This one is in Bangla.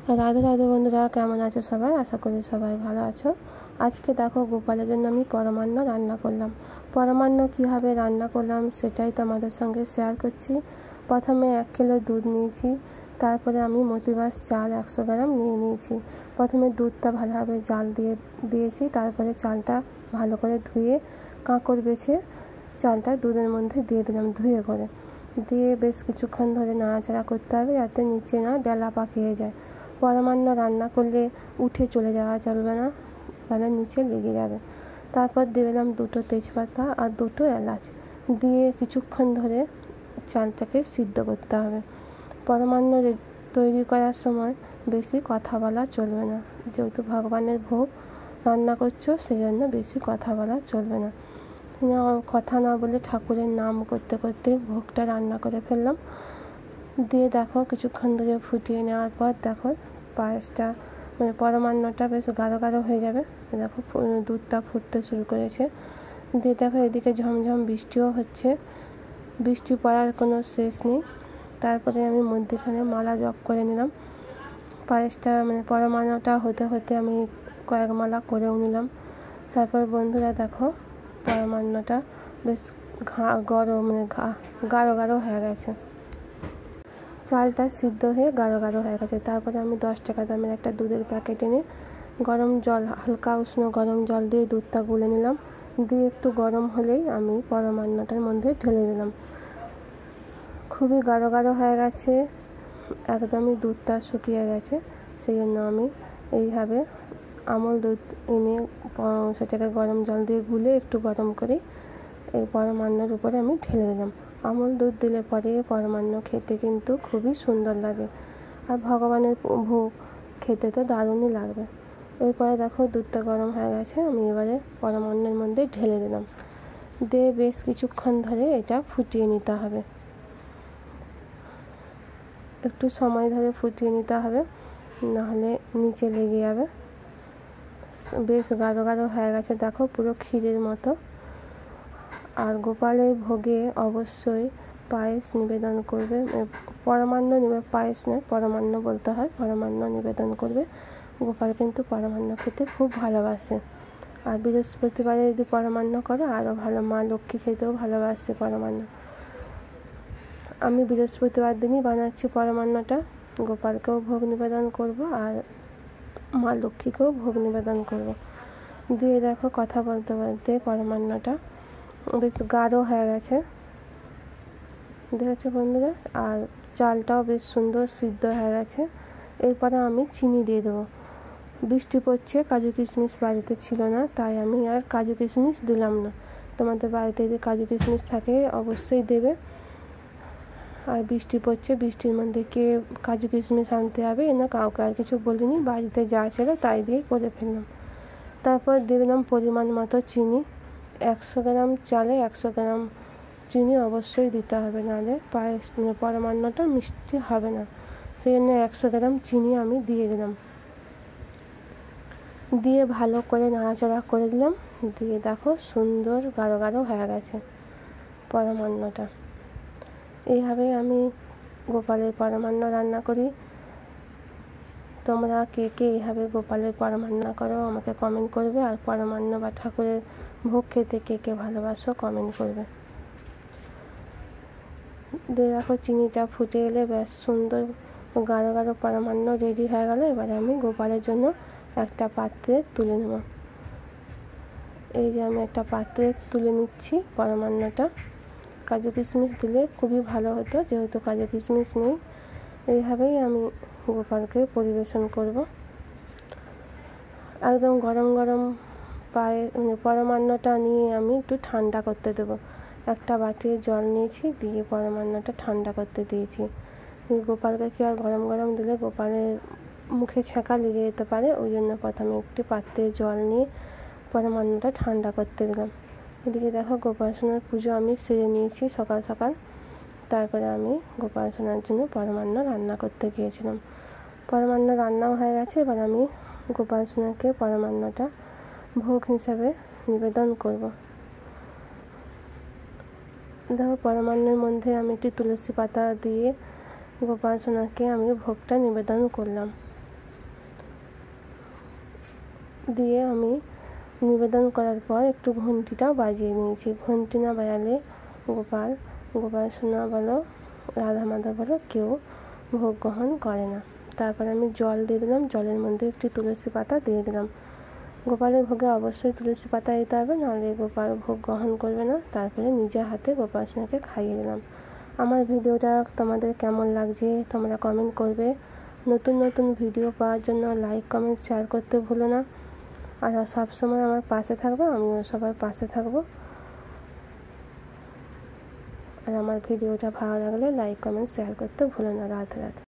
রাধে রাধে বন্ধুরা, কেমন আছো সবাই? আশা করি সবাই ভালো আছো। আজকে দেখো গোপালের জন্য আমি পরমান্ন রান্না করলাম। পরমান্ন কীভাবে রান্না করলাম সেটাই তোমাদের সঙ্গে শেয়ার করছি। প্রথমে 1 কিলো দুধ নিয়েছি, তারপরে আমি মতিবাস চাল 100 গ্রাম নিয়ে নিয়েছি। প্রথমে দুধটা ভালোভাবে জাল দিয়েছি, তারপরে চালটা ভালো করে ধুয়ে কাঁকড় বেছে চালটা দুধের মধ্যে দিয়ে দিলাম ধুয়ে করে। দিয়ে বেশ কিছুক্ষণ ধরে নাড়াচাড়া করতে হবে যাতে নিচে না ডেলা পাকিয়ে যায়। পরমান্ন রান্না করলে উঠে চলে যাওয়া চলবে না, তাহলে নিচে লেগে যাবে। তারপর দিয়ে দিলাম 2টো তেজপাতা আর 2টো এলাচ, দিয়ে কিছুক্ষণ ধরে চালটাকে সিদ্ধ করতে হবে। পরমান্ন তৈরি করার সময় বেশি কথা বলা চলবে না, যেহেতু ভগবানের ভোগ রান্না করছো সেই জন্য বেশি কথা বলা চলবে না। কথা না বলে ঠাকুরের নাম করতে করতে ভোগটা রান্না করে ফেললাম। দিয়ে দেখো কিছুক্ষণ ধরে ফুটিয়ে নেওয়ার পর দেখো পায়েসটা পরমান্নটা বেশ গাঢ় গাঢ় হয়ে যাবে। দেখো দুধটা ফুটতে শুরু করেছে। দিয়ে দেখো এদিকে ঝমঝম বৃষ্টিও হচ্ছে, বৃষ্টি পড়ার কোনো শেষ নেই। তারপরে আমি মধ্যখানে মালা জপ করে নিলাম। পায়েসটা পরমান্নটা হতে হতে আমি কয়েক মালা করেও নিলাম। তারপর বন্ধুরা দেখো পরমান্নটা বেশ গাঢ় গাঢ় হয়ে গেছে, চালটা সিদ্ধ হয়ে গাঢ় গাঢ় হয়ে গেছে। তারপরে আমি 10 টাকা দামের একটা দুধের প্যাকেট এনে গরম জল, হালকা উষ্ণ গরম জল দিয়ে দুধটা গুলে নিলাম। দিয়ে একটু গরম হলেই আমি পরমান্নটার মধ্যে ঢেলে দিলাম। খুবই গাঢ় গাঢ় হয়ে গেছে, একদমই দুধটা শুকিয়ে গেছে। সেই জন্য আমি এইভাবে আমল দুধ এনে সেটাকে গরম জল দিয়ে গুলে একটু গরম করে এই পরমান্নর উপরে আমি ঢেলে দিলাম। আমল দুধ দিলে পরে পরমান্ন খেতে কিন্তু খুবই সুন্দর লাগে, আর ভগবানের ভোগ খেতে তো দারুণই লাগবে। এরপরে দেখো দুধটা গরম হয়ে গেছে, আমি এবারে পরমান্নের মধ্যে ঢেলে দিলাম। দিয়ে বেশ কিছুক্ষণ ধরে এটা ফুটিয়ে নিতে হবে, একটু সময় ধরে ফুটিয়ে নিতে হবে, নাহলে নিচে লেগে যাবে। বেশ গাঢ় গাঢ় হয়ে গেছে দেখো, পুরো ক্ষীরের মতো। আর গোপালের ভোগে অবশ্যই পায়েস নিবেদন করবে, পরমান্ন পায়েস নয় পরমান্ন বলতে হয়, পরমান্ন নিবেদন করবে। গোপাল কিন্তু পরমান্ন খেতে খুব ভালোবাসে, আর বৃহস্পতিবারে যদি পরমান্ন করো আরও ভালো, মা লক্ষ্মী খেতেও ভালোবাসে পরমান্ন। আমি বৃহস্পতিবার দিনই বানাচ্ছি পরমান্নটা, গোপালকেও ভোগ নিবেদন করব আর মা লক্ষ্মীকেও ভোগ নিবেদন করব। দিয়ে দেখো কথা বলতে বলতে পরমান্নটা বেশ গাঢ় হয়ে গেছে, দেখেছো বন্ধুরা, আর চালটাও বেশ সুন্দর সিদ্ধ হয়ে গেছে। এরপরে আমি চিনি দিয়ে দেবো। বৃষ্টি পড়ছে, কাজু কিশমিশ বাড়িতে ছিল না, তাই আমি আর কাজু কিশমিশ দিলাম না। তোমাদের বাড়িতে যদি কাজু কিশমিশ থাকে অবশ্যই দেবে। আর বৃষ্টি পড়ছে, বৃষ্টির মধ্যে কে কাজু কিশমিশ আনতে হবে না, কাউকে আর কিছু বলিনি, বাড়িতে যা ছিল তাই দিয়ে করে ফেললাম। তারপর দিয়ে দিলাম পরিমাণ মতো চিনি। 100 গ্রাম চালে 100 গ্রাম চিনি অবশ্যই দিতে হবে, নাহলে পায়েস পরমান্নটা মিষ্টি হবে না। সেই জন্য 100 গ্রাম চিনি আমি দিয়ে দিলাম। দিয়ে ভালো করে নাড়াচাড়া করে দিলাম। দিয়ে দেখো সুন্দর গাঢ় গাঢ় হয়ে গেছে পরমান্নটা। এইভাবে আমি গোপালের পরমান্ন রান্না করি। তোমরা কে কে এইভাবে গোপালের পরমান্ন করো আমাকে কমেন্ট করবে, আর পরমান্ন বা ঠাকুরের ভোগ খেতে কে কে ভালোবাসো কমেন্ট করবে। দিয়ে দেখো চিনিটা ফুটে এলে বেশ সুন্দর গাঢ় গাঢ় পরমান্ন রেডি হয়ে গেল। এবারে আমি গোপালের জন্য একটা পাত্রে তুলে নেব। এই যে আমি একটা পাত্রে তুলে নিচ্ছি পরমান্নটা। কাজু কিশমিশ দিলে খুবই ভালো হতো, যেহেতু কাজু কিশমিশ নেই। এইভাবেই আমি গোপালকে পরিবেশন করব। একদম গরম গরম পরমান্নটা নিয়ে আমি একটু ঠান্ডা করতে দেবো। একটা বাটির জল নিয়েছি, দিয়ে পরমান্নটা ঠান্ডা করতে দিয়েছি। গোপালকে কি আর গরম গরম দিলে গোপালের মুখে ছ্যাঁকা লেগে যেতে পারে, ওই জন্য প্রথমে একটি পাত্রে জল নিয়ে পরমান্নটা ঠান্ডা করতে দিলাম। এদিকে দেখো গোপাল সোনার পুজো আমি সেরে নিয়েছি সকাল সকাল। তারপরে আমি গোপাল সোনার জন্য পরমান্ন রান্না করতে গিয়েছিলাম। পরমান্ন রান্নাও হয়ে গেছে, এবার আমি গোপাল সোনাকে পরমান্নটা ভোগ হিসাবে নিবেদন করব। দেখো পরমান্নের মধ্যে আমি একটি তুলসী পাতা দিয়ে গোপাল সোনাকে আমি ভোগটা নিবেদন করলাম। দিয়ে আমি নিবেদন করার পর একটু ঘন্টিটাও বাজিয়ে নিয়েছি। ঘন্টি না বাজালে গোপাল সোনা বলো রাধা মাধব বলো কেউ ভোগ গ্রহণ করে না। তারপর আমি জল দিয়ে দিলাম, জলের মধ্যে একটি তুলসী পাতা দিয়ে দিলাম। গোপালের ভোগে অবশ্যই তুলসী পাতা দিতে হবে, নাহলে গোপাল ভোগ গ্রহণ করবে না। তারপরে নিজের হাতে গোপাল সোনাকে খাইয়ে দিলাম। আমার ভিডিওটা তোমাদের কেমন লাগছে তোমরা কমেন্ট করবে। নতুন নতুন ভিডিও পাওয়ার জন্য লাইক কমেন্ট শেয়ার করতে ভুলো না। আর সবসময় আমার পাশে থাকবে, আমিও সবার পাশে থাকবো। আর আমার ভিডিওটা ভালো লাগলে লাইক কমেন্ট শেয়ার করতে ভুলো না। রাধে রাধে।